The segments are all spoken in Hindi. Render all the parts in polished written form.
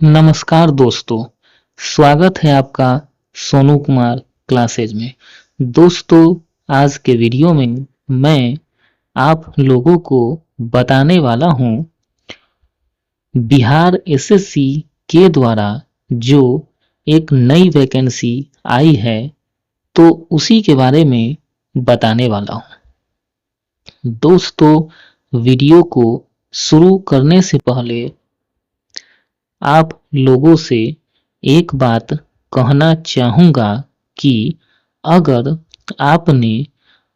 नमस्कार दोस्तों, स्वागत है आपका सोनू कुमार क्लासेज में। दोस्तों, आज के वीडियो में मैं आप लोगों को बताने वाला हूं बिहार एसएससी के द्वारा जो एक नई वैकेंसी आई है, तो उसी के बारे में बताने वाला हूं। दोस्तों, वीडियो को शुरू करने से पहले आप लोगों से एक बात कहना चाहूँगा कि अगर आपने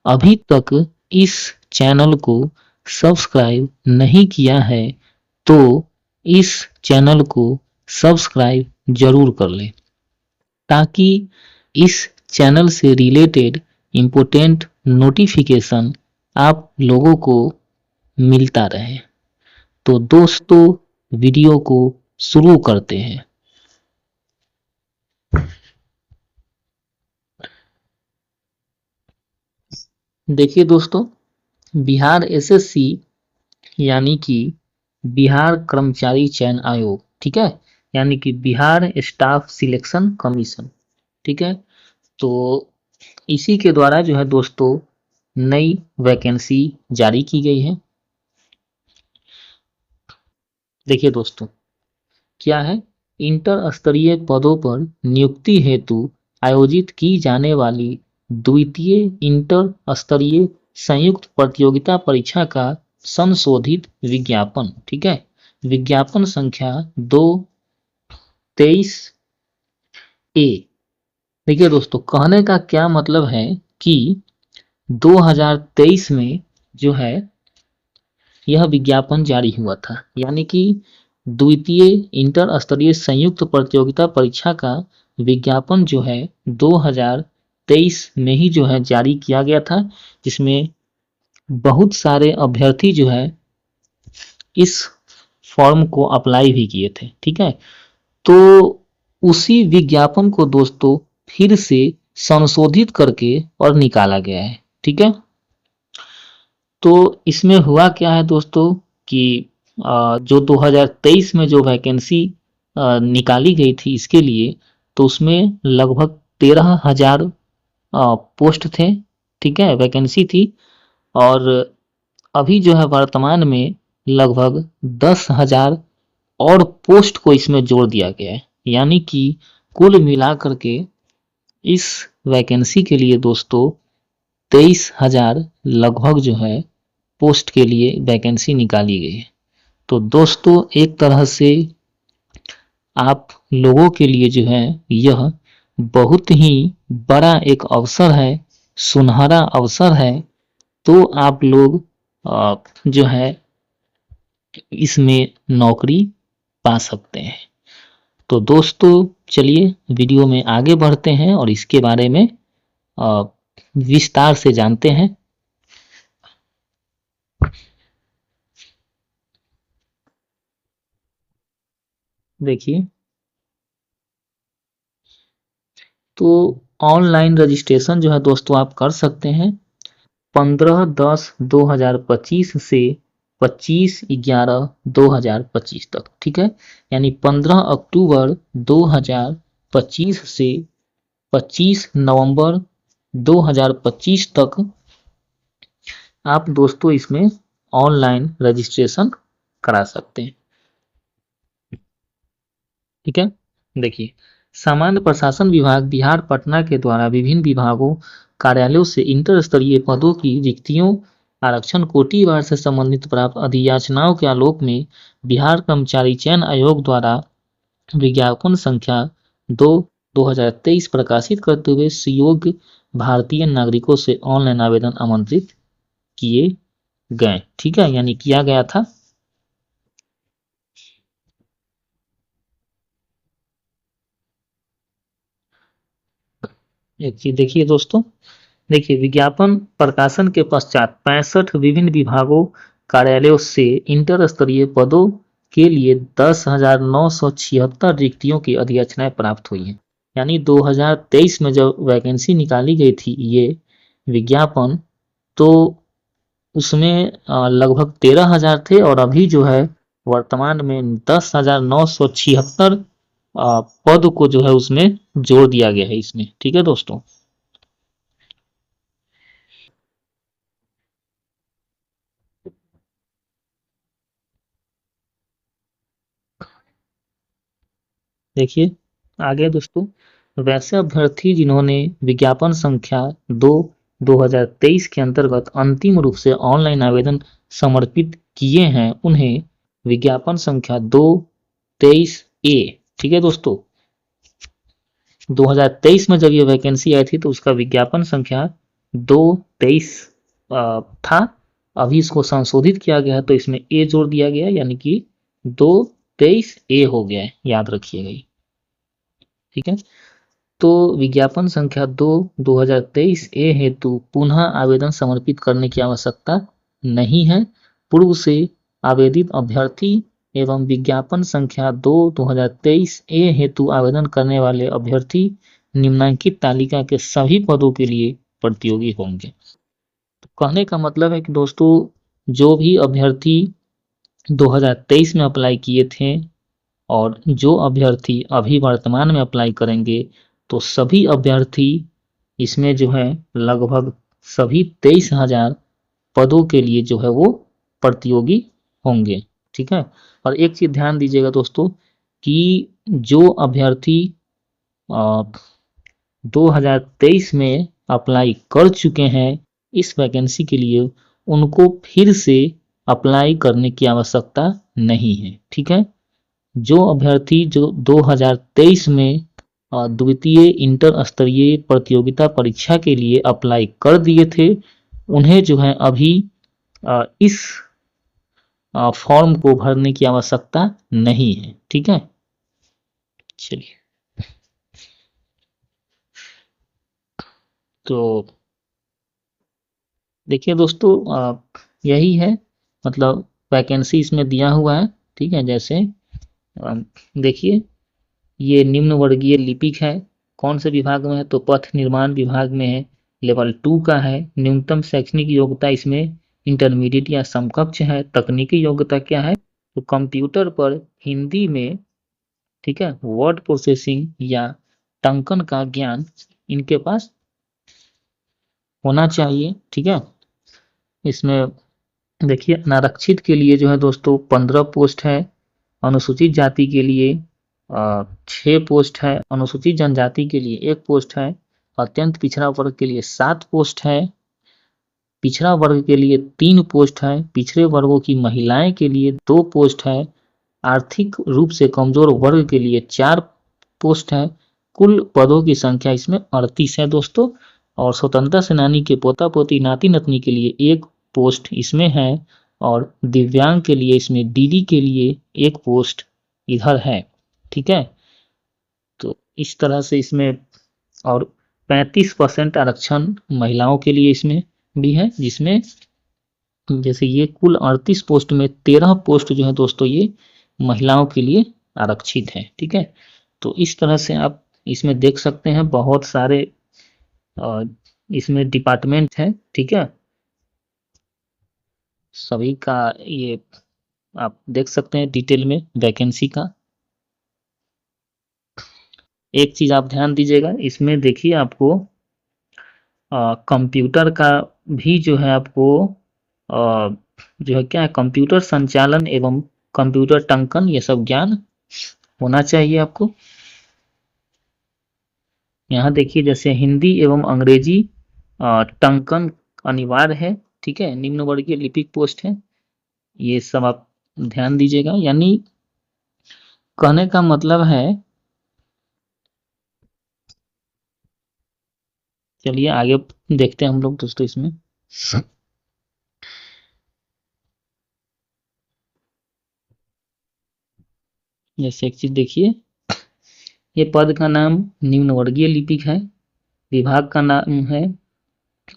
अभी तक इस चैनल को सब्सक्राइब नहीं किया है तो इस चैनल को सब्सक्राइब जरूर कर लें, ताकि इस चैनल से रिलेटेड इम्पोर्टेंट नोटिफिकेशन आप लोगों को मिलता रहे। तो दोस्तों, वीडियो को शुरू करते हैं। देखिए दोस्तों, बिहार एसएससी यानी कि बिहार कर्मचारी चयन आयोग, ठीक है, यानी कि बिहार स्टाफ सिलेक्शन कमीशन, ठीक है। तो इसी के द्वारा जो है दोस्तों नई वैकेंसी जारी की गई है। देखिए दोस्तों, क्या है, इंटर स्तरीय पदों पर नियुक्ति हेतु आयोजित की जाने वाली द्वितीय इंटर स्तरीय संयुक्त प्रतियोगिता परीक्षा का संशोधित विज्ञापन, ठीक है, विज्ञापन संख्या 223A। देखिए दोस्तों, कहने का क्या मतलब है कि 2023 में जो है यह विज्ञापन जारी हुआ था, यानी कि द्वितीय इंटर स्तरीय संयुक्त प्रतियोगिता परीक्षा का विज्ञापन जो है 2023 में ही जो है जारी किया गया था, जिसमें बहुत सारे अभ्यर्थी जो है इस फॉर्म को अप्लाई भी किए थे, ठीक है। तो उसी विज्ञापन को दोस्तों फिर से संशोधित करके और निकाला गया है, ठीक है। तो इसमें हुआ क्या है दोस्तों कि जो 2023 में जो वैकेंसी निकाली गई थी इसके लिए, तो उसमें लगभग 13,000 पोस्ट थे, ठीक है, वैकेंसी थी। और अभी जो है वर्तमान में लगभग 10,000 और पोस्ट को इसमें जोड़ दिया गया है, यानी कि कुल मिलाकर के इस वैकेंसी के लिए दोस्तों 23,000 लगभग जो है पोस्ट के लिए वैकेंसी निकाली गई है। तो दोस्तों, एक तरह से आप लोगों के लिए जो है यह बहुत ही बड़ा एक अवसर है, सुनहरा अवसर है। तो आप लोग जो है इसमें नौकरी पा सकते हैं। तो दोस्तों, चलिए वीडियो में आगे बढ़ते हैं और इसके बारे में विस्तार से जानते हैं। देखिए, तो ऑनलाइन रजिस्ट्रेशन जो है दोस्तों आप कर सकते हैं 15/10/2025 से 25/11/2025 तक, ठीक है। यानी 15 अक्टूबर 2025 से 25 नवंबर 2025 तक आप दोस्तों इसमें ऑनलाइन रजिस्ट्रेशन करा सकते हैं, ठीक है। देखिए, सामान्य प्रशासन विभाग बिहार पटना के द्वारा विभिन्न विभागों कार्यालयों से इंटर स्तरीय पदों की रिक्तियों आरक्षण कोटिवार से संबंधित प्राप्त अधियाचनाओं के आलोक में बिहार कर्मचारी चयन आयोग द्वारा विज्ञापन संख्या 2/2023 प्रकाशित करते हुए सुयोग्य भारतीय नागरिकों से ऑनलाइन आवेदन आमंत्रित किए गए, ठीक है, यानी किया गया था। एक चीज देखिए दोस्तों, देखिए विज्ञापन प्रकाशन के पश्चात 65 विभिन्न विभागों कार्यालयों से इंटर स्तरीय पदों के लिए 10,976 रिक्तियों की अधियाचनाएं प्राप्त हुई हैं। यानी 2023 में जब वैकेंसी निकाली गई थी ये विज्ञापन, तो उसमें लगभग 13,000 थे और अभी जो है वर्तमान में 10,976 पद को जो है उसमें जोड़ दिया गया है इसमें। ठीक है दोस्तों। देखिए आगे दोस्तों, वैसे अभ्यर्थी जिन्होंने विज्ञापन संख्या 2023 के अंतर्गत अंतिम रूप से ऑनलाइन आवेदन समर्पित किए हैं, उन्हें विज्ञापन संख्या 223A, ठीक है दोस्तों, 2023 में जब ये वैकेंसी आई थी तो उसका विज्ञापन संख्या 223 था। अभी इसको संशोधित किया गया तो इसमें ए जोड़ दिया गया, यानी कि 223A हो गया है, याद रखिएगा ये। ठीक है, तो विज्ञापन संख्या 2023A हेतु पुनः आवेदन समर्पित करने की आवश्यकता नहीं है। पूर्व से आवेदित अभ्यर्थी एवं विज्ञापन संख्या 2023A हेतु आवेदन करने वाले अभ्यर्थी निम्नांकित तालिका के सभी पदों के लिए प्रतियोगी होंगे। तो कहने का मतलब है कि दोस्तों, जो भी अभ्यर्थी 2023 में अप्लाई किए थे और जो अभ्यर्थी अभी वर्तमान में अप्लाई करेंगे, तो सभी अभ्यर्थी इसमें जो है लगभग सभी 23,000 पदों के लिए जो है वो प्रतियोगी होंगे। ठीक है, और एक चीज ध्यान दीजिएगा दोस्तों कि जो अभ्यर्थी 2023 में अप्लाई कर चुके हैं इस वैकेंसी के लिए, उनको फिर से अप्लाई करने की आवश्यकता नहीं है। ठीक है, जो अभ्यर्थी जो 2023 में द्वितीय इंटर स्तरीय प्रतियोगिता परीक्षा के लिए अप्लाई कर दिए थे, उन्हें जो है अभी इस फॉर्म को भरने की आवश्यकता नहीं है। ठीक है, चलिए, तो देखिए दोस्तों, यही है, मतलब वैकेंसी इसमें दिया हुआ है। ठीक है, जैसे देखिए, ये निम्न वर्गीय लिपिक है, कौन से विभाग में है, तो पथ निर्माण विभाग में है, लेवल 2 का है। न्यूनतम शैक्षणिक योग्यता इसमें इंटरमीडिएट या समकक्ष है। तकनीकी योग्यता क्या है, तो कंप्यूटर पर हिंदी में, ठीक है, वर्ड प्रोसेसिंग या टंकन का ज्ञान इनके पास होना चाहिए। ठीक है, इसमें देखिए अनारक्षित के लिए जो है दोस्तों 15 पोस्ट है, अनुसूचित जाति के लिए 6 पोस्ट है, अनुसूचित जनजाति के लिए 1 पोस्ट है, अत्यंत पिछड़ा वर्ग के लिए 7 पोस्ट है, पिछड़ा वर्ग के लिए 3 पोस्ट है, पिछड़े वर्गों की महिलाएं के लिए 2 पोस्ट है, आर्थिक रूप से कमजोर वर्ग के लिए 4 पोस्ट है। कुल पदों की संख्या इसमें 38 है दोस्तों। और स्वतंत्रता सेनानी के पोता पोती नाती नतनी के लिए 1 पोस्ट इसमें है, और दिव्यांग के लिए इसमें डीडी के लिए 1 पोस्ट इधर है। ठीक है, तो इस तरह से इसमें, और 35% आरक्षण महिलाओं के लिए इसमें भी है, जिसमें जैसे ये कुल 38 पोस्ट में 13 पोस्ट जो है दोस्तों ये महिलाओं के लिए आरक्षित है। ठीक है, तो इस तरह से आप इसमें देख सकते हैं बहुत सारे इसमें डिपार्टमेंट है। ठीक है, सभी का ये आप देख सकते हैं डिटेल में वैकेंसी का। एक चीज आप ध्यान दीजिएगा, इसमें देखिए आपको कंप्यूटर का भी जो है आपको जो है क्या है, कंप्यूटर संचालन एवं कंप्यूटर टंकन, ये सब ज्ञान होना चाहिए आपको। यहाँ देखिए जैसे हिंदी एवं अंग्रेजी टंकन अनिवार्य है। ठीक है, निम्न वर्गीय लिपिक पोस्ट है, ये सब आप ध्यान दीजिएगा। यानी कहने का मतलब है, चलिए आगे देखते हैं हम लोग दोस्तों इसमें। जैसे एक चीज देखिए, ये पद का नाम निम्न वर्गीय लिपिक है, विभाग का नाम है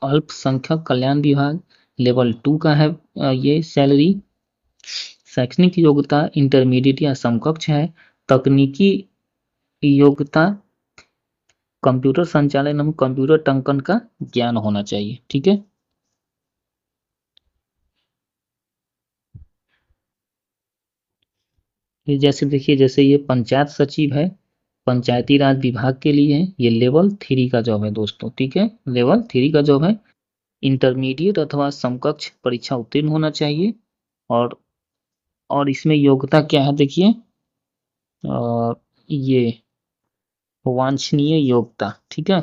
अल्पसंख्यक कल्याण विभाग, लेवल 2 का है ये सैलरी, शैक्षणिक योग्यता इंटरमीडिएट या समकक्ष है, तकनीकी योग्यता कंप्यूटर संचालन एवं कंप्यूटर टंकन का ज्ञान होना चाहिए। ठीक है, ये जैसे देखिए, जैसे ये पंचायत सचिव है, पंचायती राज विभाग के लिए है, ये लेवल 3 का जॉब है दोस्तों, ठीक है, लेवल 3 का जॉब है। इंटरमीडिएट अथवा समकक्ष परीक्षा उत्तीर्ण होना चाहिए। और इसमें योग्यता क्या है देखिए, ये वांछनीय योग्यता, ठीक है।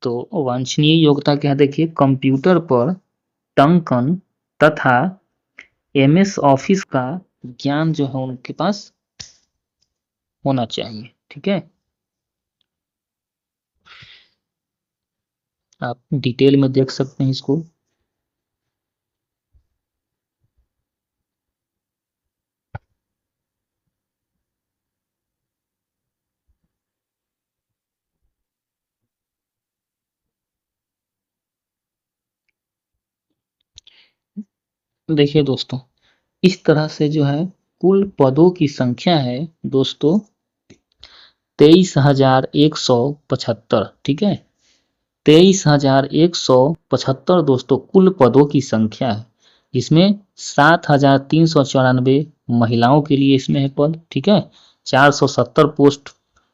तो वांछनीय योग्यता क्या है देखिए, कंप्यूटर पर टंकन तथा एमएस ऑफिस का ज्ञान जो है उनके पास होना चाहिए, ठीक है। आप डिटेल में देख सकते हैं इसको। देखिए दोस्तों, इस तरह से जो है कुल पदों की संख्या है दोस्तों 23,175, ठीक है। 23,175 दोस्तों कुल पदों की संख्या है। इसमें 7,394 महिलाओं के लिए इसमें है पद, ठीक है। 470 पोस्ट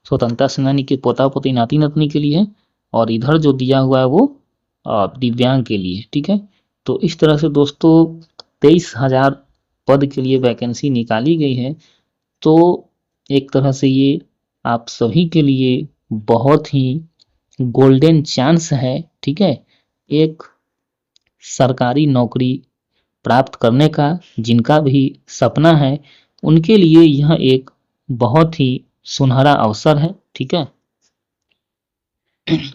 स्वतंत्रता सेनानी के पोता पोती नाती नतनी के लिए है। और इधर जो दिया हुआ है वो दिव्यांग के लिए, ठीक है। तो इस तरह से दोस्तों 23,000 पद के लिए वैकेंसी निकाली गई है। तो एक तरह से ये आप सभी के लिए बहुत ही गोल्डन चांस है, ठीक है, एक सरकारी नौकरी प्राप्त करने का। जिनका भी सपना है उनके लिए यह एक बहुत ही सुनहरा अवसर है, ठीक है।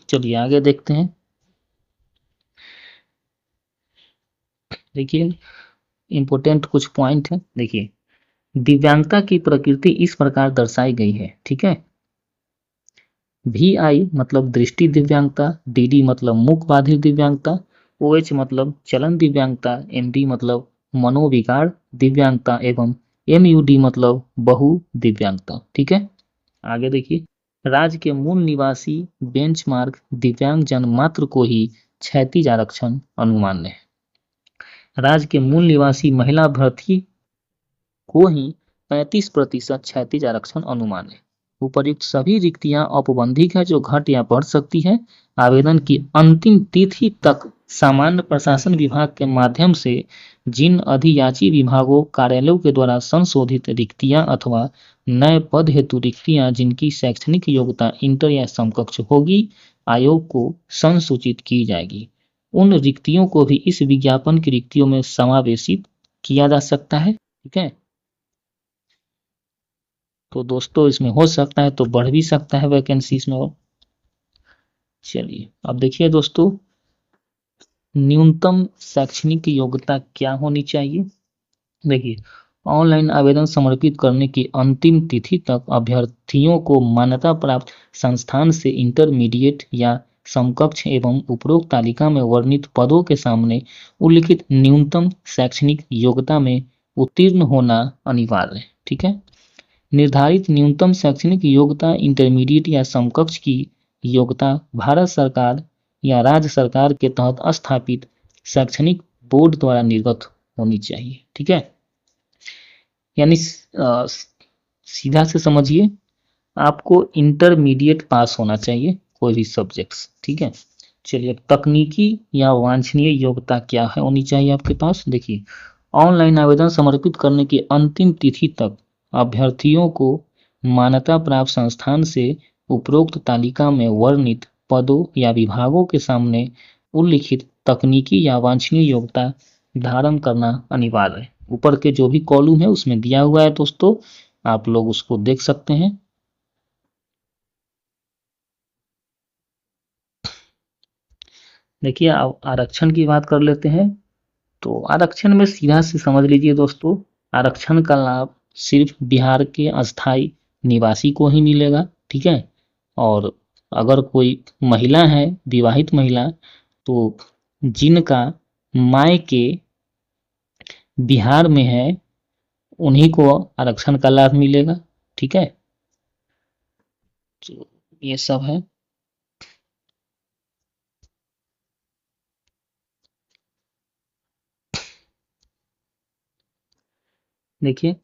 चलिए आगे देखते हैं। देखिए, इंपॉर्टेंट कुछ पॉइंट है। देखिए, दिव्यांगता की प्रकृति इस प्रकार दर्शाई गई है, ठीक है। VI मतलब दृष्टि दिव्यांगता, DD मतलब मूक बाधिर दिव्यांगता, OH मतलब चलन दिव्यांगता, MD मतलब मनोविकार दिव्यांगता एवं MUD मतलब बहु दिव्यांगता, ठीक है। आगे देखिए, राज्य के मूल निवासी बेंचमार्क दिव्यांग जन मात्र को ही क्षैतिज आरक्षण अनुमान्य है। राज्य के मूल निवासी महिला अभ्यर्थी को ही 35% क्षैतिज आरक्षण अनुमान है। उपर्युक्त सभी रिक्तियां औपबंधिक है जो घट या बढ़ सकती है। आवेदन की अंतिम तिथि तक सामान्य प्रशासन विभाग के माध्यम से जिन अधियाची विभागों कार्यालयों के द्वारा संशोधित रिक्तियां अथवा नए पद हेतु रिक्तियां जिनकी शैक्षणिक योग्यता इंटर या समकक्ष होगी, आयोग को संसूचित की जाएगी। उन रिक्तियों को भी इस विज्ञापन की रिक्तियों में समावेशित किया जा सकता है, ठीक है। तो दोस्तों इसमें हो सकता है तो बढ़ भी सकता है वैकेंसी इसमें और। चलिए अब देखिए दोस्तों, न्यूनतम शैक्षणिक योग्यता क्या होनी चाहिए। देखिए, ऑनलाइन आवेदन समर्पित करने की अंतिम तिथि तक अभ्यर्थियों को मान्यता प्राप्त संस्थान से इंटरमीडिएट या समकक्ष एवं उपरोक्त तालिका में वर्णित पदों के सामने उल्लिखित न्यूनतम शैक्षणिक योग्यता में उत्तीर्ण होना अनिवार्य है, ठीक है। निर्धारित न्यूनतम शैक्षणिक योग्यता इंटरमीडिएट या समकक्ष की योग्यता भारत सरकार या राज्य सरकार के तहत स्थापित शैक्षणिक बोर्ड द्वारा निर्गत होनी चाहिए, ठीक है। यानी सीधा से समझिए, आपको इंटरमीडिएट पास होना चाहिए कोई भी सब्जेक्ट्स, ठीक है। चलिए, तकनीकी या वांछनीय योग्यता क्या है होनी चाहिए आपके पास। देखिए, ऑनलाइन आवेदन समर्पित करने की अंतिम तिथि तक अभ्यर्थियों को मान्यता प्राप्त संस्थान से उपरोक्त तालिका में वर्णित पदों या विभागों के सामने उल्लिखित तकनीकी या वांछनीय योग्यता धारण करना अनिवार्य है। ऊपर के जो भी कॉलम है उसमें दिया हुआ है दोस्तों, आप लोग उसको देख सकते हैं। देखिए, अब आरक्षण की बात कर लेते हैं। तो आरक्षण में सीधा से समझ लीजिए दोस्तों, आरक्षण का लाभ सिर्फ बिहार के अस्थाई निवासी को ही मिलेगा, ठीक है। और अगर कोई महिला है, विवाहित महिला, तो जिनका मायके बिहार में है उन्हीं को आरक्षण का लाभ मिलेगा, ठीक है। तो ये सब है। देखिए,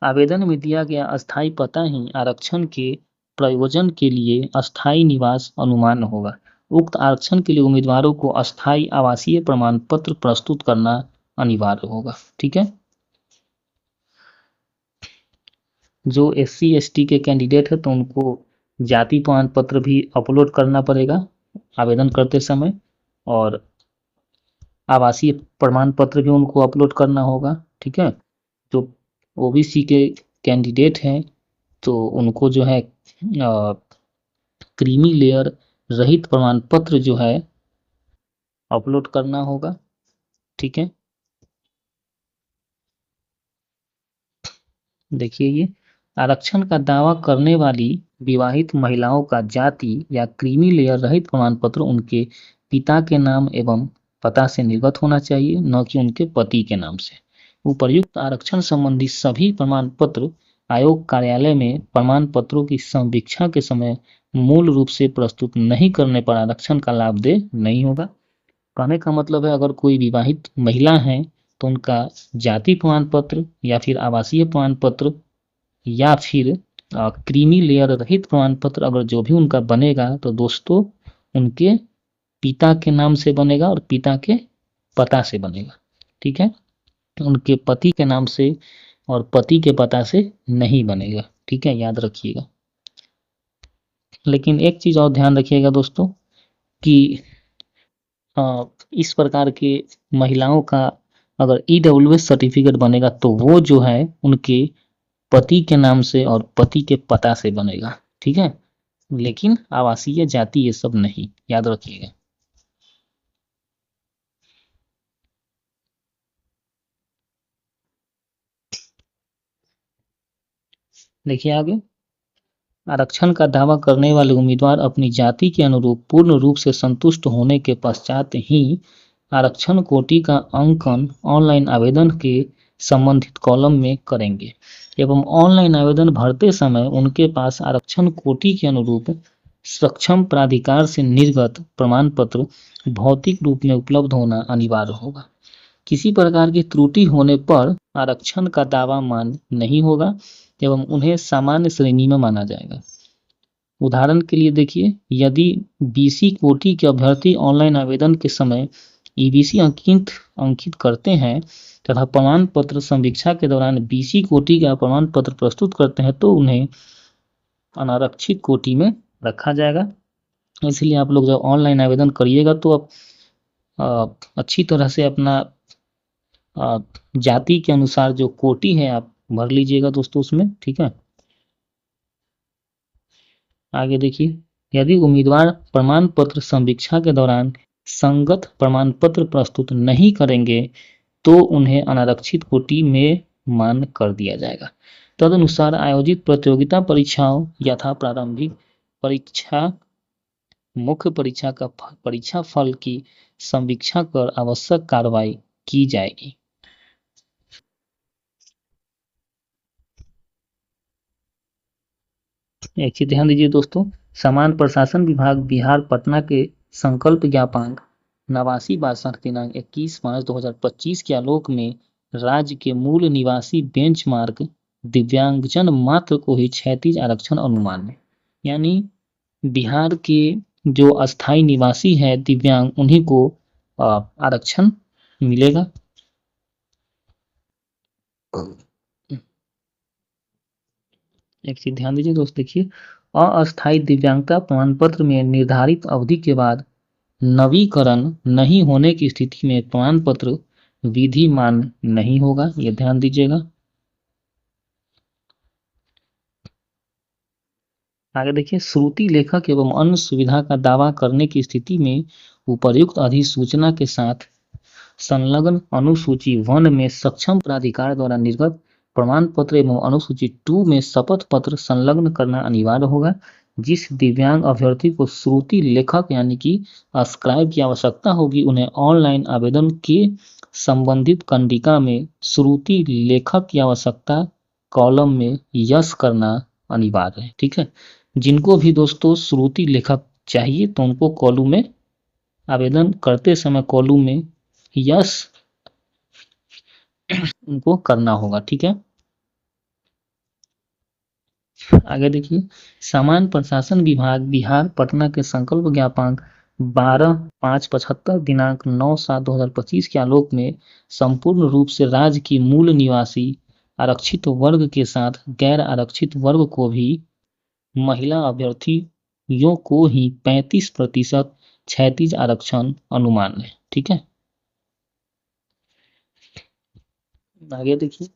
आवेदन में दिया गया अस्थायी पता ही आरक्षण के प्रयोजन के लिए अस्थायी निवास अनुमान होगा। उक्त आरक्षण के लिए उम्मीदवारों को अस्थायी आवासीय प्रमाण पत्र प्रस्तुत करना अनिवार्य होगा। ठीक है। जो SC ST के कैंडिडेट है तो उनको जाति प्रमाण पत्र भी अपलोड करना पड़ेगा आवेदन करते समय, और आवासीय प्रमाण पत्र भी उनको अपलोड करना होगा। ठीक है। जो OBC के कैंडिडेट हैं तो उनको जो है क्रीमी लेयर रहित प्रमाण पत्र जो है अपलोड करना होगा। ठीक है। देखिए, ये आरक्षण का दावा करने वाली विवाहित महिलाओं का जाति या क्रीमी लेयर रहित प्रमाण पत्र उनके पिता के नाम एवं पता से निर्गत होना चाहिए, न कि उनके पति के नाम से। उपर्युक्त आरक्षण संबंधी सभी प्रमाण पत्र आयोग कार्यालय में प्रमाण पत्रों की समीक्षा के समय मूल रूप से प्रस्तुत नहीं करने पर आरक्षण का लाभदेय नहीं होगा। कहने का मतलब है, अगर कोई विवाहित महिला है तो उनका जाति प्रमाण पत्र या फिर आवासीय प्रमाण पत्र या फिर क्रीमी लेयर रहित प्रमाण पत्र अगर जो भी उनका बनेगा तो दोस्तों उनके पिता के नाम से बनेगा और पिता के पता से बनेगा। ठीक है। उनके पति के नाम से और पति के पता से नहीं बनेगा। ठीक है, याद रखिएगा। लेकिन एक चीज और ध्यान रखिएगा दोस्तों कि इस प्रकार के महिलाओं का अगर EWS सर्टिफिकेट बनेगा तो वो जो है उनके पति के नाम से और पति के पता से बनेगा। ठीक है। लेकिन आवासीय जाति ये सब नहीं, याद रखिएगा। देखिए आगे, आरक्षण का दावा करने वाले उम्मीदवार अपनी जाति के अनुरूप पूर्ण रूप से संतुष्ट होने के पश्चात ही आरक्षण कोटि का अंकन ऑनलाइन आवेदन के संबंधित कॉलम में करेंगे एवं ऑनलाइन आवेदन भरते समय उनके पास आरक्षण कोटि के अनुरूप सक्षम प्राधिकार से निर्गत प्रमाण पत्र भौतिक रूप में उपलब्ध होना अनिवार्य होगा। किसी प्रकार की त्रुटि होने पर आरक्षण का दावा मान्य नहीं होगा एवं उन्हें सामान्य श्रेणी में माना जाएगा। उदाहरण के लिए देखिए, यदि BC कोटि के अभ्यर्थी ऑनलाइन आवेदन के समय EBC अंकित करते हैं तथा प्रमाण पत्र समीक्षा के दौरान BC कोटि का प्रमाण पत्र प्रस्तुत करते हैं तो उन्हें अनारक्षित कोटि में रखा जाएगा। इसलिए आप लोग जब ऑनलाइन आवेदन करिएगा तो आप अच्छी तरह से अपना जाति के अनुसार जो कोटि है आप भर लीजिएगा दोस्तों उसमें। ठीक है। आगे देखिए, यदि उम्मीदवार प्रमाण पत्र समीक्षा के दौरान संगत प्रमाण पत्र प्रस्तुत नहीं करेंगे तो उन्हें अनारक्षित कोटि में मान कर दिया जाएगा। तदनुसार आयोजित प्रतियोगिता परीक्षाओं यथा प्रारंभिक परीक्षा, मुख्य परीक्षा का परीक्षा फल की समीक्षा कर आवश्यक कार्रवाई की जाएगी। एक चीज ध्यान दीजिए दोस्तों, समान प्रशासन विभाग बिहार पटना के संकल्प ज्ञापांक 89/62 दिनांक 21 मार्च 2025 के आलोक में राज्य के मूल निवासी बेंचमार्क दिव्यांगजन मात्र को ही क्षैतिज आरक्षण अनुमान है। यानी बिहार के जो अस्थायी निवासी है दिव्यांग उन्हीं को आरक्षण मिलेगा। एक चीज ध्यान दीजिए दोस्त, देखिए, अस्थायी दिव्यांगता प्रमाण पत्र में निर्धारित अवधि के बाद नवीकरण नहीं होने की स्थिति में प्रमाण पत्र विधिमान नहीं होगा, ये ध्यान दीजिएगा। आगे देखिए, श्रुति लेखक एवं अन्य सुविधा का दावा करने की स्थिति में उपर्युक्त अधिसूचना के साथ संलग्न अनुसूची 1 में सक्षम प्राधिकार द्वारा निर्गत प्रमाण पत्र एवं अनुसूची 2 में शपथ पत्र संलग्न करना अनिवार्य होगा। जिस दिव्यांग अभ्यर्थी को श्रुति लेखक यानी कि स्क्राइब की आवश्यकता होगी उन्हें ऑनलाइन आवेदन के संबंधित कंडिका में श्रुति लेखक की आवश्यकता कॉलम में यस करना अनिवार्य है। ठीक है। जिनको भी दोस्तों श्रुति लेखक चाहिए तो उनको कॉलम में आवेदन करते समय कॉलम में यस उनको करना होगा। ठीक है। आगे देखिए, सामान्य प्रशासन विभाग बिहार पटना के संकल्प ज्ञापक 12/5/75 दिनांक 9/7/2025 के आलोक में संपूर्ण रूप से राज्य की मूल निवासी आरक्षित वर्ग के साथ गैर आरक्षित वर्ग को भी महिला अभ्यर्थियों को ही 35% क्षैतिज आरक्षण अनुमान है। ठीक है, आगे देखिए,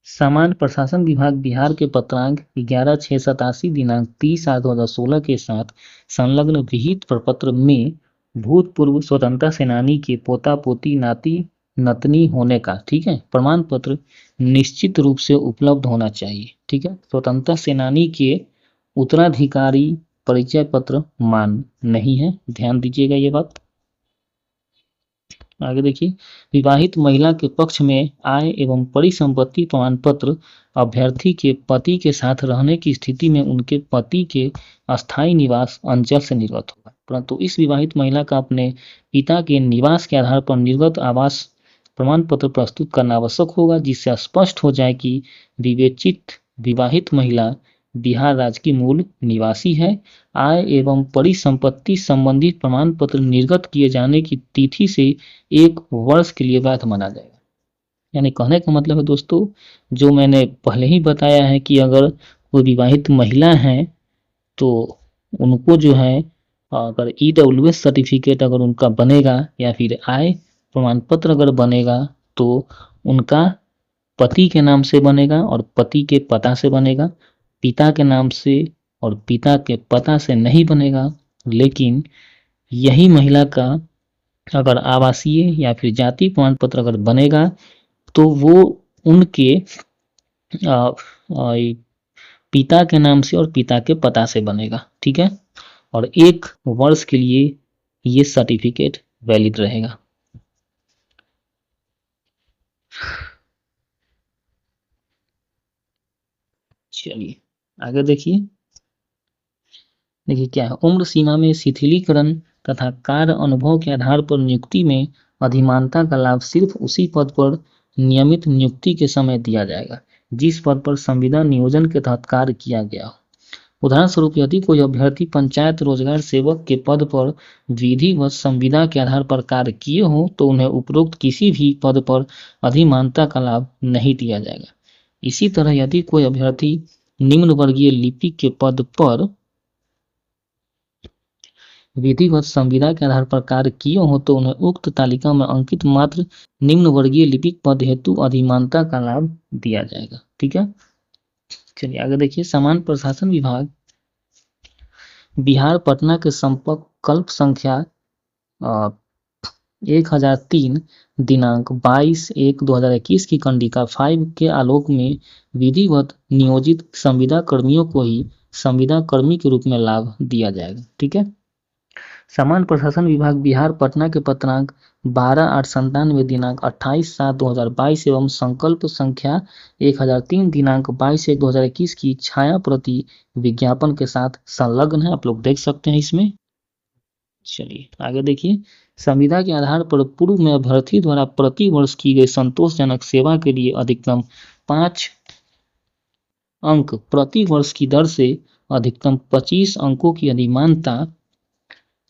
सामान्य प्रशासन विभाग बिहार के पत्रांक 11/6/87 दिनांक 30/8/2016 के साथ संलग्न विहित प्रपत्र में भूतपूर्व स्वतंत्रता सेनानी के पोता पोती नाती नतनी होने का, ठीक है, प्रमाण पत्र निश्चित रूप से उपलब्ध होना चाहिए। ठीक है, स्वतंत्रता सेनानी के उत्तराधिकारी परिचय पत्र मान्य नहीं है, ध्यान दीजिएगा ये बात। आगे देखिए, विवाहित महिला के पक्ष में आय एवं परिसंपत्ति प्रमाण पत्र अभ्यर्थी के पति के साथ रहने की स्थिति में उनके पति के अस्थायी निवास अंचल से निर्गत होगा, परंतु इस विवाहित महिला का अपने पिता के निवास के आधार पर निर्गत आवास प्रमाण पत्र प्रस्तुत करना आवश्यक होगा, जिससे स्पष्ट हो जाए कि विवेचित विवाहित महिला बिहार राज्य की मूल निवासी है। आय एवं परिसंपत्ति संबंधी प्रमाण पत्र निर्गत किए जाने की तिथि से 1 वर्ष के लिए वैध माना जाएगा। यानी कहने का मतलब है दोस्तों, जो मैंने पहले ही बताया है कि अगर कोई विवाहित महिला है तो उनको जो है, अगर EWS सर्टिफिकेट अगर उनका बनेगा या फिर आय प्रमाण पत्र अगर बनेगा तो उनका पति के नाम से बनेगा और पति के पता से बनेगा, पिता के नाम से और पिता के पता से नहीं बनेगा। लेकिन यही महिला का अगर आवासीय या फिर जाति प्रमाण पत्र अगर बनेगा तो वो उनके पिता के नाम से और पिता के पता से बनेगा। ठीक है, और 1 वर्ष के लिए ये सर्टिफिकेट वैलिड रहेगा। चलिए आगे देखिए, देखिए क्या है, उम्र सीमा में शिथिलीकरण तथा कार्य अनुभव के आधार पर नियुक्ति में अधिमानता का लाभ सिर्फ उसी पद पर नियमित नियुक्ति के समय दिया जाएगा जिस पद पर संविदा नियोजन के तहत कार्य किया गया हो। उदाहरण स्वरूप, यदि कोई अभ्यर्थी पंचायत रोजगार सेवक के पद पर विधिवत संविदा के आधार पर कार्य किए हो तो उन्हें उपरोक्त किसी भी पद पर अधिमानता का लाभ नहीं दिया जाएगा। इसी तरह यदि कोई अभ्यर्थी निम्न वर्गीय लिपिक के पद पर विधिवत संविदा के आधार पर कार्य किए हो तो उन्हें उक्त तालिका में अंकित मात्र निम्न वर्गीय लिपिक पद हेतु अधिमानता का लाभ दिया जाएगा। ठीक है, चलिए आगे देखिए, सामान्य प्रशासन विभाग बिहार पटना के संकल्प संख्या 1003 दिनांक 22/1/2021 की कंडिका 5 के आलोक में विधिवत नियोजित संविदा कर्मियों को ही संविदा कर्मी के रूप में लाभ दिया जाएगा। ठीक है, सामान्य प्रशासन विभाग बिहार पटना के पत्रांक 12/8/97 दिनांक 28/7/2022 एवं संकल्प संख्या 1003 दिनांक 22/1/2021 की छाया प्रति विज्ञापन के साथ संलग्न है, आप लोग देख सकते हैं इसमें। चलिए आगे देखिए, संविदा के आधार पर पूर्व में अभ्यर्थी द्वारा प्रति वर्ष की गई संतोषजनक सेवा के लिए अधिकतम 5 अंक प्रति वर्ष की दर से अधिकतम 25 अंकों की अधिमानता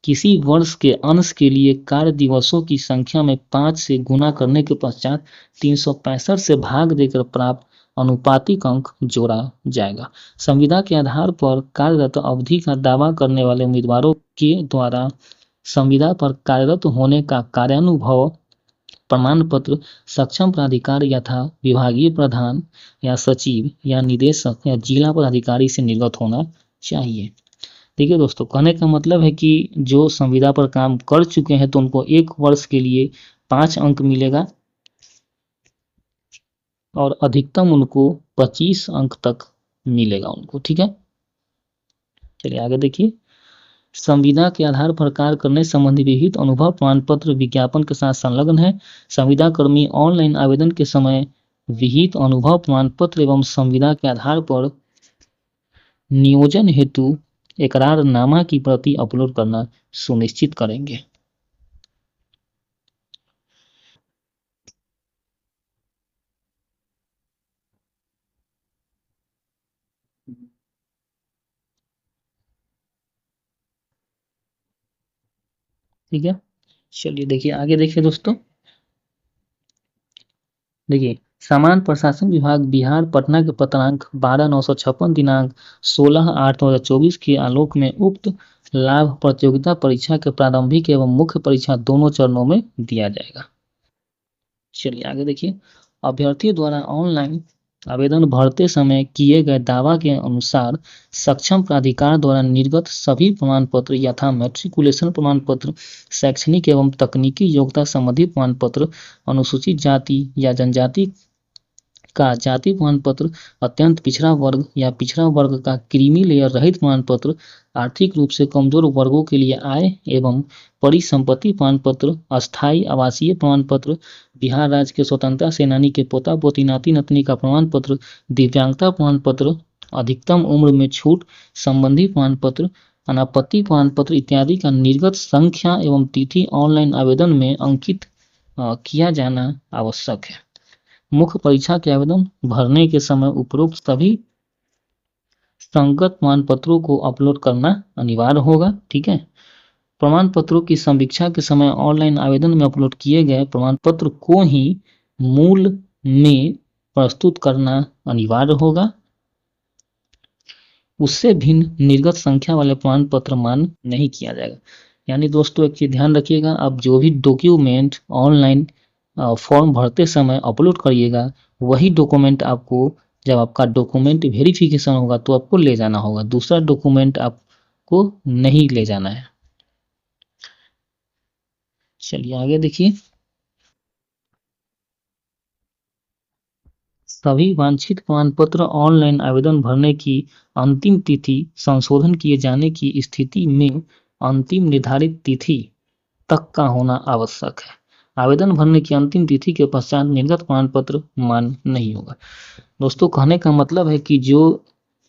किसी वर्ष के अंश के लिए कार्य दिवसों की संख्या में 5 से गुना करने के पश्चात 365 से भाग देकर प्राप्त अनुपातिक अंक जोड़ा जाएगा। संविदा के आधार पर कार्यरत अवधि का दावा करने वाले उम्मीदवारों के द्वारा संविदा पर कार्यरत होने का कार्यानुभव प्रमाण पत्र सक्षम प्राधिकार यथा विभागीय प्रधान या सचिव या निदेशक या जिला पदाधिकारी से निर्गत होना चाहिए। ठीक है दोस्तों, कहने का मतलब है कि जो संविदा पर काम कर चुके हैं तो उनको 1 वर्ष के लिए 5 अंक मिलेगा और अधिकतम उनको 25 अंक तक मिलेगा उनको। ठीक है, चलिए आगे देखिए, संविदा के आधार पर कार्य करने संबंधी विहित अनुभव प्रमाण पत्र विज्ञापन के साथ संलग्न है। संविदा कर्मी ऑनलाइन आवेदन के समय विहित अनुभव प्रमाण पत्र एवं संविदा के आधार पर नियोजन हेतु एकरारनामा की प्रति अपलोड करना सुनिश्चित करेंगे। ठीक है। चलिए देखिए आगे देखिए दोस्तों, देखिए सामान्य प्रशासन विभाग बिहार पटना के पत्रांक 12/956 दिनांक 16/8/2024 के आलोक में उक्त लाभ प्रतियोगिता परीक्षा के प्रारंभिक एवं मुख्य परीक्षा दोनों चरणों में दिया जाएगा। चलिए आगे देखिए, अभ्यर्थी द्वारा ऑनलाइन आवेदन भरते समय किए गए दावा के अनुसार सक्षम प्राधिकार द्वारा निर्गत सभी प्रमाण पत्र यथा मैट्रिकुलेशन प्रमाण पत्र, शैक्षणिक एवं तकनीकी योग्यता संबंधी प्रमाण पत्र, अनुसूचित जाति या जनजाति का जाति प्रमाण पत्र, अत्यंत पिछड़ा वर्ग या पिछड़ा वर्ग का क्रीमी लेयर रहित प्रमाण पत्र, आर्थिक रूप से कमजोर वर्गों के लिए आय एवं परिसंपत्ति प्रमाण पत्र, अस्थायी आवासीय प्रमाण पत्र, बिहार राज्य के स्वतंत्रता सेनानी के पोता पोती नाती नतनी का प्रमाण पत्र, दिव्यांगता प्रमाण पत्र, अधिकतम उम्र में छूट संबंधी प्रमाण पत्र, अनापत्ति प्रमाण पत्र इत्यादि का निर्गत संख्या एवं तिथि ऑनलाइन आवेदन में अंकित किया जाना आवश्यक है। मुख्य परीक्षा के आवेदन भरने के समय उपरोक्त सभी संगत प्रमाण पत्रों को अपलोड करना अनिवार्य होगा। ठीक है। प्रमाण पत्रों की समीक्षा के समय ऑनलाइन आवेदन में अपलोड किए गए प्रमाण पत्र को ही मूल में प्रस्तुत करना अनिवार्य होगा। उससे भिन्न निर्गत संख्या वाले प्रमाण पत्र मान्य नहीं किया जाएगा। यानी दोस्तों एक चीज ध्यान रखिएगा, आप जो भी डॉक्यूमेंट ऑनलाइन फॉर्म भरते समय अपलोड करिएगा, वही डॉक्यूमेंट आपको जब आपका डॉक्यूमेंट वेरिफिकेशन होगा तो आपको ले जाना होगा, दूसरा डॉक्यूमेंट आपको नहीं ले जाना है। चलिए आगे देखिए, सभी वांछित प्रमाण पत्र ऑनलाइन आवेदन भरने की अंतिम तिथि संशोधन किए जाने की स्थिति में अंतिम निर्धारित तिथि तक का होना आवश्यक है। आवेदन भरने की अंतिम तिथि के पश्चात निर्गत प्रमाण पत्र मान्य नहीं होगा। दोस्तों कहने का मतलब है कि जो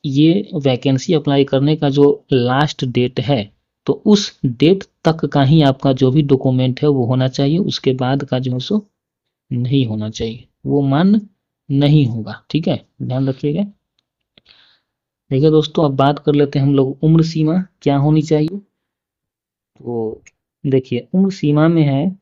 ये वैकेंसी अप्लाई करने का जो लास्ट डेट है, तो उस डेट तक का ही आपका जो भी डॉक्यूमेंट है वो होना चाहिए, उसके बाद का जो है सो नहीं होना चाहिए, वो मान्य नहीं होगा। ठीक है, ध्यान रखिएगा। देखिए दोस्तों अब बात कर लेते हैं हम लोग उम्र सीमा क्या होनी चाहिए। तो देखिए उम्र सीमा में है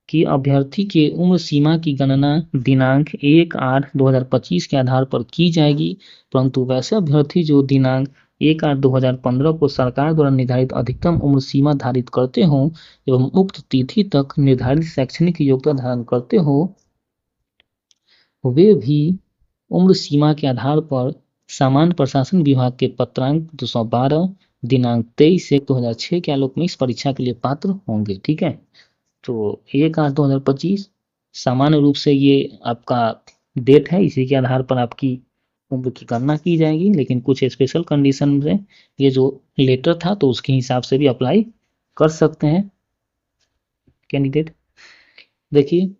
कि अभ्यर्थी के उम्र सीमा की गणना दिनांक 1/8/2025 के आधार पर की जाएगी, परंतु वैसे अभ्यर्थी जो दिनांक 1/8/2015 को सरकार द्वारा निर्धारित अधिकतम उम्र सीमा धारित करते हों एवं उक्त तिथि तक निर्धारित शैक्षणिक योग्यता धारण करते हो, वे भी उम्र सीमा के आधार पर सामान्य प्रशासन विभाग के पत्रांक 212 दिनांक 23/1/2006 के आलोक में इस परीक्षा के लिए पात्र होंगे। ठीक है, तो 1/8/2025 सामान्य रूप से ये आपका डेट है, इसी के आधार पर आपकी उम्र की गणना की जाएगी, लेकिन कुछ स्पेशल कंडीशन में ये जो लेटर था तो उसके हिसाब से भी अप्लाई कर सकते हैं कैंडिडेट। देखिए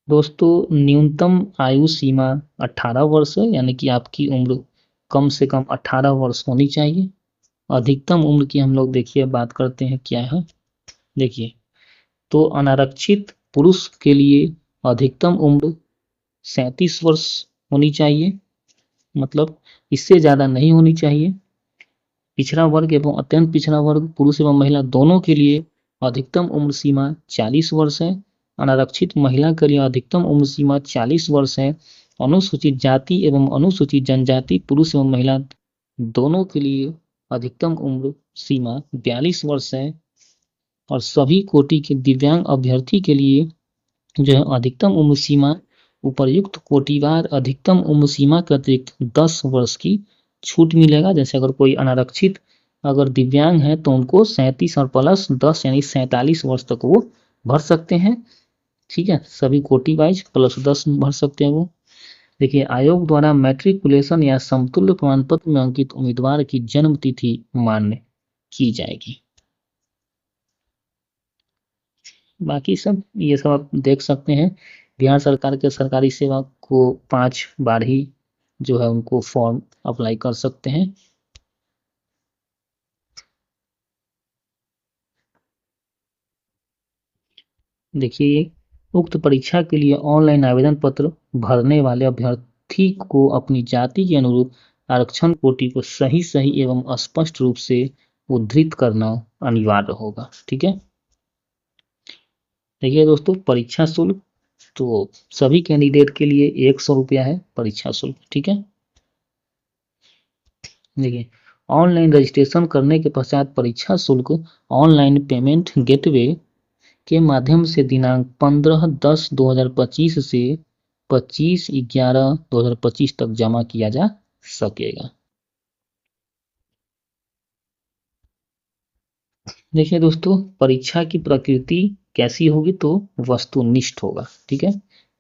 दोस्तों न्यूनतम आयु सीमा 18 वर्ष है, यानी कि आपकी उम्र कम से कम 18 वर्ष होनी चाहिए। अधिकतम उम्र की हम लोग देखिए बात करते हैं क्या है। देखिए तो अनारक्षित पुरुष के लिए अधिकतम उम्र 37 वर्ष होनी चाहिए, मतलब इससे ज़्यादा नहीं होनी चाहिए। पिछड़ा वर्ग एवं अत्यंत पिछड़ा वर्ग पुरुष एवं महिला दोनों के लिए अधिकतम उम्र सीमा 40 वर्ष है। अनारक्षित महिला के लिए अधिकतम उम्र सीमा 40 वर्ष है। अनुसूचित जाति एवं अनुसूचित जनजाति पुरुष एवं महिला दोनों के लिए अधिकतम उम्र सीमा 42 वर्ष है। और सभी कोटि के दिव्यांग अभ्यर्थी के लिए जो है अधिकतम उम्र सीमा उपर्युक्त कोटिवार अधिकतम उम्र सीमा के अतिरिक्त 10 वर्ष की छूट मिलेगा। जैसे अगर कोई अनारक्षित अगर दिव्यांग है तो उनको 37 और प्लस 10 यानी 47 वर्ष तक वो भर सकते हैं। ठीक है, सभी कोटि वाइज प्लस 10 भर सकते हैं वो। देखिए आयोग द्वारा मैट्रिकुलेशन या समतुल्य प्रमाण पत्र में अंकित उम्मीदवार की जन्म तिथि मान्य की जाएगी। बाकी सब ये सब आप देख सकते हैं। बिहार सरकार के सरकारी सेवा को 5 बार ही जो है उनको फॉर्म अप्लाई कर सकते हैं। देखिए उक्त परीक्षा के लिए ऑनलाइन आवेदन पत्र भरने वाले अभ्यर्थी को अपनी जाति के अनुरूप आरक्षण कोटि को सही एवं स्पष्ट रूप से उद्धृत करना अनिवार्य होगा। ठीक है, देखिए दोस्तों, परीक्षा शुल्क तो सभी कैंडिडेट के लिए 100 रुपया है परीक्षा शुल्क। ठीक है, देखिए, ऑनलाइन रजिस्ट्रेशन करने के पश्चात परीक्षा शुल्क ऑनलाइन पेमेंट गेटवे के माध्यम से दिनांक 15/10/2025 से 25/11/2025 तक जमा किया जा सकेगा। देखिए दोस्तों, परीक्षा की प्रकृति कैसी होगी, तो वस्तुनिष्ठ होगा। ठीक है,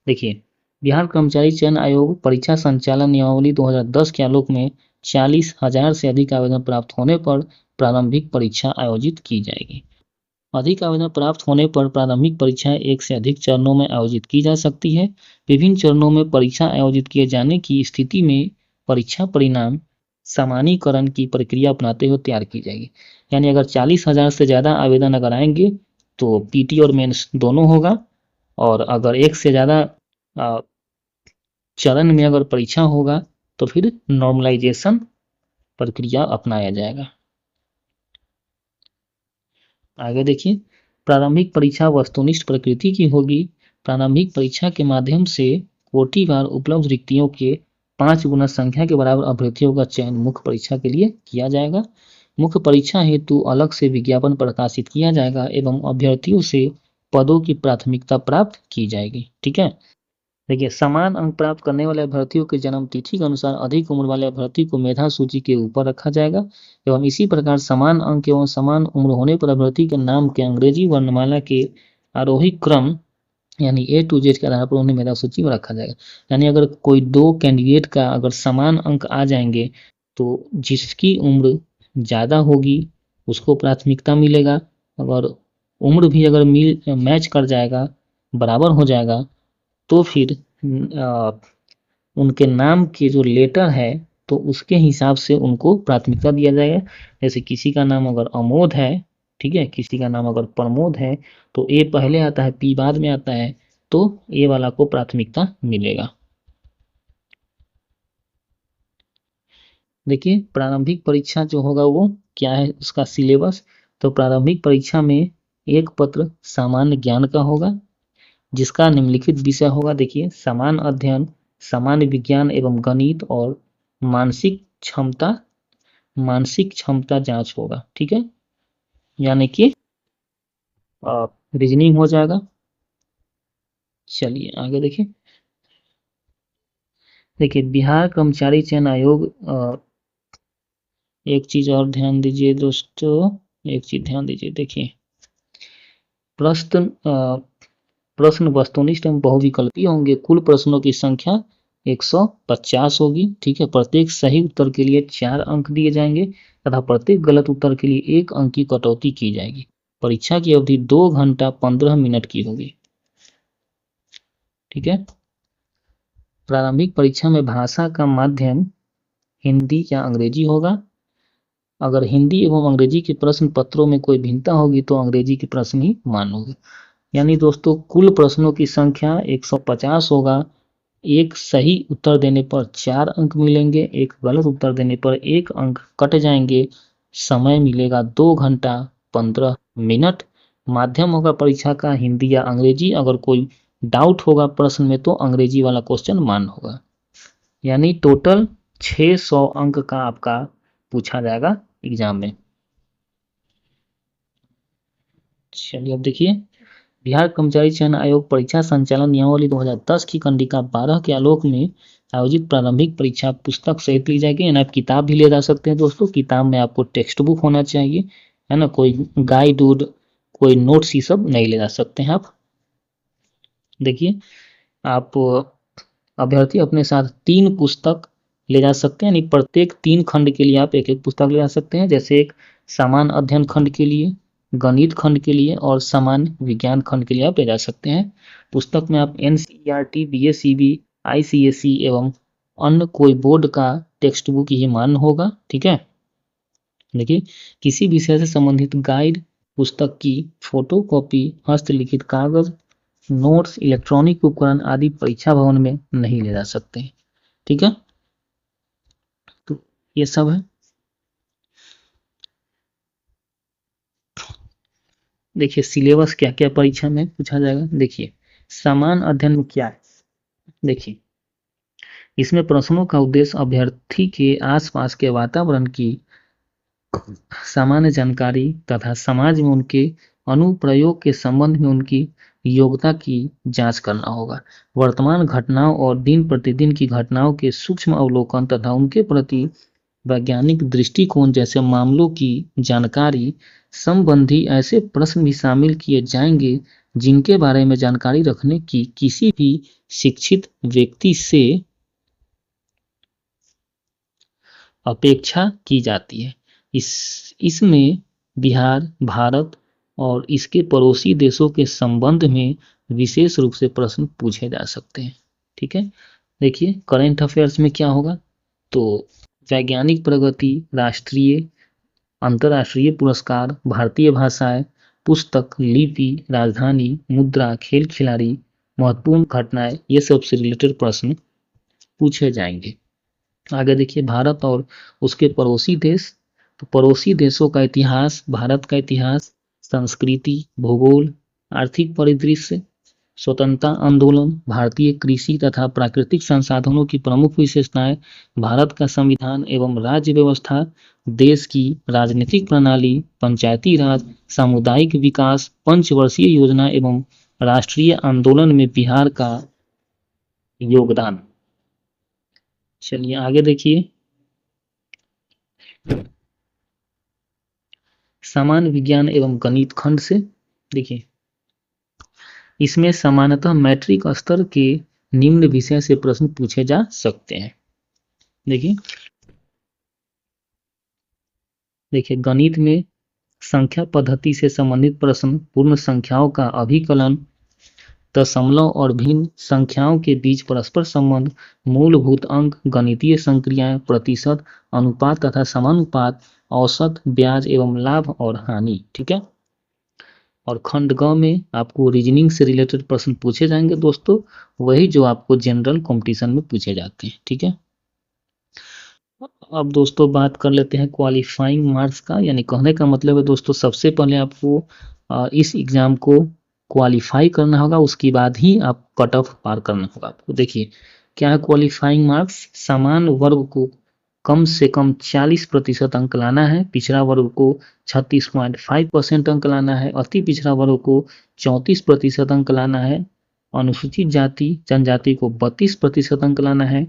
देखिए, बिहार कर्मचारी चयन आयोग परीक्षा संचालन नियमावली 2010 के आलोक में 40,000 से अधिक आवेदन प्राप्त होने पर प्रारंभिक परीक्षा आयोजित की जाएगी। अधिक आवेदन प्राप्त होने पर प्रारंभिक परीक्षाएं एक से अधिक चरणों में आयोजित की जा सकती है। विभिन्न चरणों में परीक्षा आयोजित किए जाने की स्थिति में परीक्षा परिणाम सामान्यीकरण की प्रक्रिया अपनाते हुए तैयार की जाएगी। यानी अगर 40,000 से ज़्यादा आवेदन अगर आएंगे तो पीटी और मेंस दोनों होगा, और अगर एक से ज़्यादा चरण में अगर परीक्षा होगा तो फिर नॉर्मलाइजेशन प्रक्रिया अपनाया जाएगा। आगे देखिए, प्रारंभिक परीक्षा वस्तुनिष्ठ प्रकृति की होगी। प्रारंभिक परीक्षा के माध्यम से कोटिवार उपलब्ध रिक्तियों के 5 गुना संख्या के बराबर अभ्यर्थियों का चयन मुख्य परीक्षा के लिए किया जाएगा। मुख्य परीक्षा हेतु अलग से विज्ञापन प्रकाशित किया जाएगा एवं अभ्यर्थियों से पदों की प्राथमिकता प्राप्त की जाएगी। ठीक है, देखिए, समान अंक प्राप्त करने वाले अभ्यर्थियों के जन्म तिथि के अनुसार अधिक उम्र वाले अभ्यर्थी को मेधा सूची के ऊपर रखा जाएगा एवं इसी प्रकार समान अंक एवं समान उम्र होने पर अभ्यर्थी के नाम के अंग्रेजी वर्णमाला के आरोही क्रम यानी A to Z के आधार पर उन्हें मेधा सूची में रखा जाएगा। यानी अगर कोई दो कैंडिडेट का अगर समान अंक आ जाएंगे तो जिसकी उम्र ज़्यादा होगी उसको प्राथमिकता मिलेगा। अगर उम्र भी अगर मैच कर जाएगा, बराबर हो जाएगा, तो फिर उनके नाम के जो लेटर है तो उसके हिसाब से उनको प्राथमिकता दिया जाएगा। जैसे किसी का नाम अगर अमोद है, ठीक है, किसी का नाम अगर प्रमोद है तो ए पहले आता है, पी बाद में आता है, तो ए वाला को प्राथमिकता मिलेगा। देखिए, प्रारंभिक परीक्षा जो होगा वो क्या है, उसका सिलेबस। तो प्रारंभिक परीक्षा में एक पत्र सामान्य ज्ञान का होगा जिसका निम्नलिखित विषय होगा। देखिए, समान अध्ययन, सामान्य विज्ञान एवं गणित और मानसिक क्षमता जांच होगा। ठीक है, यानी कि रीजनिंग हो जाएगा। चलिए आगे देखिए, बिहार कर्मचारी चयन आयोग एक चीज और ध्यान दीजिए दोस्तों, एक चीज ध्यान दीजिए। देखिए, प्रश्न वस्तुनिष्ठ एवं बहुविकल्पीय होंगे। कुल प्रश्नों की संख्या 150 होगी। ठीक है, प्रत्येक सही उत्तर के लिए 4 अंक दिए जाएंगे तथा प्रत्येक गलत उत्तर के लिए 1 अंक की कटौती की जाएगी। परीक्षा की अवधि 2 घंटा 15 मिनट की होगी। ठीक है, प्रारंभिक परीक्षा में भाषा का माध्यम हिंदी या अंग्रेजी होगा। अगर हिंदी एवं अंग्रेजी के प्रश्न पत्रों में कोई भिन्नता होगी तो अंग्रेजी के प्रश्न ही मान्य होंगे। यानी दोस्तों, कुल प्रश्नों की संख्या 150 होगा। एक सही उत्तर देने पर 4 अंक मिलेंगे, एक गलत उत्तर देने पर 1 अंक कट जाएंगे। समय मिलेगा 2 घंटा 15 मिनट। माध्यम होगा परीक्षा का हिंदी या अंग्रेजी। अगर कोई डाउट होगा प्रश्न में तो अंग्रेजी वाला क्वेश्चन मान्य होगा। यानी टोटल 600 अंक का आपका पूछा जाएगा एग्जाम में। चलिए अब देखिए, बिहार कर्मचारी चयन आयोग परीक्षा संचालन नियमावली 2010 की कंडिका 12 के आलोक में आयोजित प्रारंभिक परीक्षा पुस्तक सहित ली जाएगी। यानी आप किताब भी ले जा सकते हैं दोस्तों। किताब में आपको टेक्स्ट बुक होना चाहिए, है ना, कोई गाइड उड, कोई नोट्स, ये सब नहीं ले जा सकते हैं आप। देखिए, आप अभ्यर्थी अपने साथ 3 पुस्तक ले जा सकते हैं। यानी प्रत्येक 3 खंड के लिए आप एक एक पुस्तक ले जा सकते हैं। जैसे एक सामान्य अध्ययन खंड के लिए, गणित खंड के लिए और सामान्य विज्ञान खंड के लिए आप ले जा सकते हैं। पुस्तक में आप NCERT, BSEB, ICSE एवं अन्य कोई बोर्ड का टेक्स्ट बुक ही मान्य होगा। ठीक है, देखिए, किसी विषय से संबंधित गाइड पुस्तक की फोटो कॉपी, हस्तलिखित कागज, नोट्स, इलेक्ट्रॉनिक उपकरण आदि परीक्षा भवन में नहीं ले जा सकते हैं। ठीक है, तो ये सब है। देखिए सिलेबस क्या क्या परीक्षा में पूछा जाएगा। देखिए समान अध्ययन में क्या है, देखिए इसमें प्रश्नों का उद्देश्य अभ्यर्थी के आसपास के वातावरण की सामान्य जानकारी तथा समाज में उनके अनुप्रयोग के संबंध में उनकी योग्यता की जांच करना होगा। वर्तमान घटनाओं और दिन प्रतिदिन की घटनाओं के सूक्ष्म अवलोकन तथा उनके प्रति वैज्ञानिक दृष्टिकोण जैसे मामलों की जानकारी संबंधी ऐसे प्रश्न भी शामिल किए जाएंगे जिनके बारे में जानकारी रखने की किसी भी शिक्षित व्यक्ति से अपेक्षा की जाती है। इसमें बिहार, भारत और इसके पड़ोसी देशों के संबंध में विशेष रूप से प्रश्न पूछे जा सकते हैं। ठीक है, देखिए करंट अफेयर्स में क्या होगा, तो वैज्ञानिक प्रगति, राष्ट्रीय अंतर्राष्ट्रीय पुरस्कार, भारतीय भाषाएं, पुस्तक, लिपि, राजधानी, मुद्रा, खेल खिलाड़ी, महत्वपूर्ण घटनाएं, ये सब से रिलेटेड प्रश्न पूछे जाएंगे। आगे देखिए भारत और उसके पड़ोसी देश, तो पड़ोसी देशों का इतिहास, भारत का इतिहास, संस्कृति, भूगोल, आर्थिक परिदृश्य, स्वतंत्रता आंदोलन, भारतीय कृषि तथा प्राकृतिक संसाधनों की प्रमुख विशेषताएं, भारत का संविधान एवं राज्य व्यवस्था, देश की राजनीतिक प्रणाली, पंचायती राज, सामुदायिक विकास, पंचवर्षीय योजना एवं राष्ट्रीय आंदोलन में बिहार का योगदान। चलिए आगे देखिए सामान्य विज्ञान एवं गणित खंड से, देखिए इसमें सामान्यतः मैट्रिक स्तर के निम्न विषय से प्रश्न पूछे जा सकते हैं। देखिए देखिए गणित में संख्या पद्धति से संबंधित प्रश्न, पूर्ण संख्याओं का अभिकलन, दशमलव और भिन्न संख्याओं के बीच परस्पर संबंध, मूलभूत अंक, गणितीय संक्रियाएं, प्रतिशत, अनुपात तथा समानुपात, औसत, ब्याज एवं लाभ और हानि। ठीक है, और खंड ग में आपको रीजनिंग से रिलेटेड प्रश्न पूछे जाएंगे दोस्तों, वही जो आपको जनरल कंपटीशन में पूछे जाते हैं। ठीक है, अब दोस्तों बात कर लेते हैं क्वालिफाइंग मार्क्स का, यानी कहने का मतलब है दोस्तों सबसे पहले आपको इस एग्जाम को क्वालिफाई करना होगा, उसके बाद ही आप कट ऑफ पार करना होगा आपको। देखिए क्या है क्वालिफाइंग मार्क्स, समान वर्ग को कम से कम 40% अंक लाना है, पिछड़ा वर्ग को 36.5% अंक लाना है, अति पिछड़ा वर्ग को 34% अंक लाना है, अनुसूचित जाति जनजाति को 32% अंक लाना है,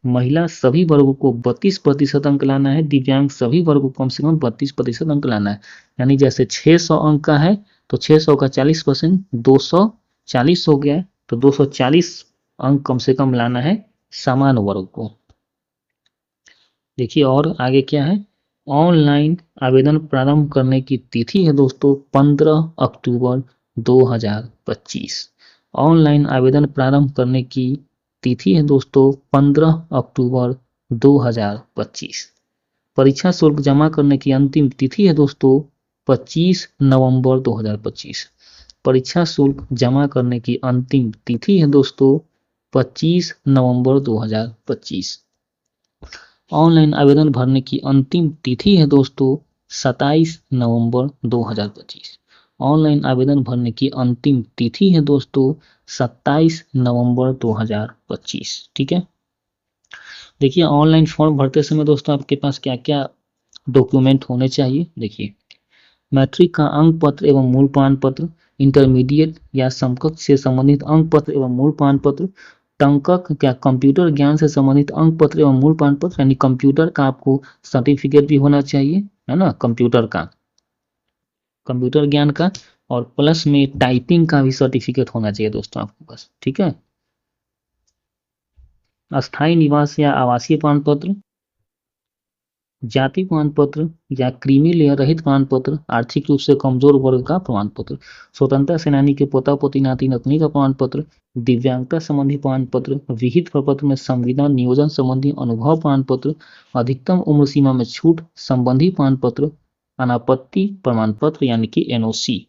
महिला सभी वर्गों को 32% अंक लाना है, दिव्यांग सभी वर्गों को कम से कम 32% अंक लाना है। यानी जैसे 600 अंक का है तो 600 का 40% 240 हो गया, तो 240 अंक कम से कम लाना है समान वर्ग को। देखिए और आगे क्या है, ऑनलाइन आवेदन प्रारंभ करने की तिथि है दोस्तों 15 अक्टूबर 2025। ऑनलाइन आवेदन प्रारंभ करने की तिथि है दोस्तों 15 अक्टूबर 2025। परीक्षा शुल्क जमा करने की अंतिम तिथि है दोस्तों 25 नवंबर 2025। परीक्षा शुल्क जमा करने की अंतिम तिथि है दोस्तों 25 नवंबर 2025। ऑनलाइन आवेदन भरने की अंतिम तिथि है दोस्तों 27 नवंबर 2025। ऑनलाइन आवेदन भरने की अंतिम तिथि है दोस्तों 27 नवंबर 2025। ठीक है, देखिए ऑनलाइन फॉर्म भरते समय दोस्तों आपके पास क्या क्या डॉक्यूमेंट होने चाहिए। देखिए मैट्रिक का अंक पत्र एवं मूल प्रमाण पत्र, इंटरमीडिएट या समकक्ष से संबंधित अंक पत्र एवं मूल प्रमाण पत्र, टंकक क्या कंप्यूटर ज्ञान से संबंधित अंक पत्र एवं मूल प्रमाण पत्र, यानी कंप्यूटर का आपको सर्टिफिकेट भी होना चाहिए, है ना, कंप्यूटर का, कंप्यूटर ज्ञान का, और प्लस में टाइपिंग का भी सर्टिफिकेट होना चाहिए दोस्तों आपके पास। ठीक है, अस्थायी निवास या आवासीय प्रमाण पत्र, जाति प्रमाण पत्र या क्रीमी लेयर रहित प्रमाण पत्र, आर्थिक रूप से कमजोर वर्ग का प्रमाण पत्र, स्वतंत्रता सेनानी के पोता पोती नाती नतनी का प्रमाण पत्र, दिव्यांगता संबंधी प्रमाण पत्र, विहित प्रपत्र में संविदा नियोजन संबंधी अनुभव प्रमाण पत्र, अधिकतम उम्र सीमा में छूट संबंधी प्रमाण पत्र, अनापत्ति प्रमाण पत्र यानी कि एनओसी।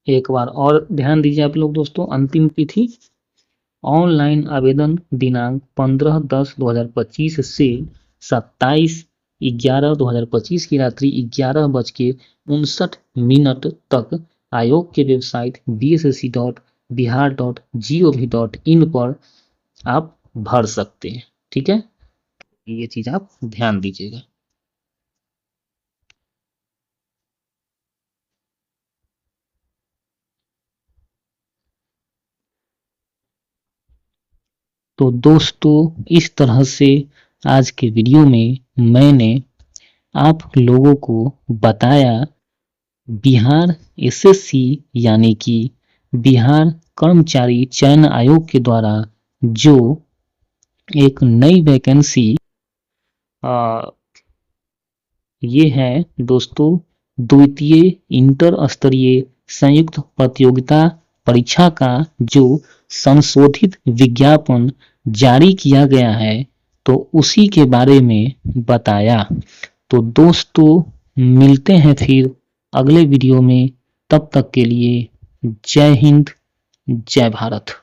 एक बार और ध्यान दीजिए आप लोग दोस्तों, अंतिम तिथि ऑनलाइन आवेदन दिनांक 15/10/2025 से 27/11/2025 की रात्रि 11:59 तक आयोग के वेबसाइट bsc.bihar.gov.in पर आप भर सकते हैं। ठीक है, ये चीज आप ध्यान दीजिएगा। तो दोस्तों इस तरह से आज के वीडियो में मैंने आप लोगों को बताया बिहार एसएससी यानी कि बिहार कर्मचारी चयन आयोग के द्वारा जो एक नई वैकेंसी ये है दोस्तों, द्वितीय इंटर स्तरीय संयुक्त प्रतियोगिता परीक्षा का जो संशोधित विज्ञापन जारी किया गया है, तो उसी के बारे में बताया। तो दोस्तों मिलते हैं फिर अगले वीडियो में, तब तक के लिए जय हिंद, जय भारत।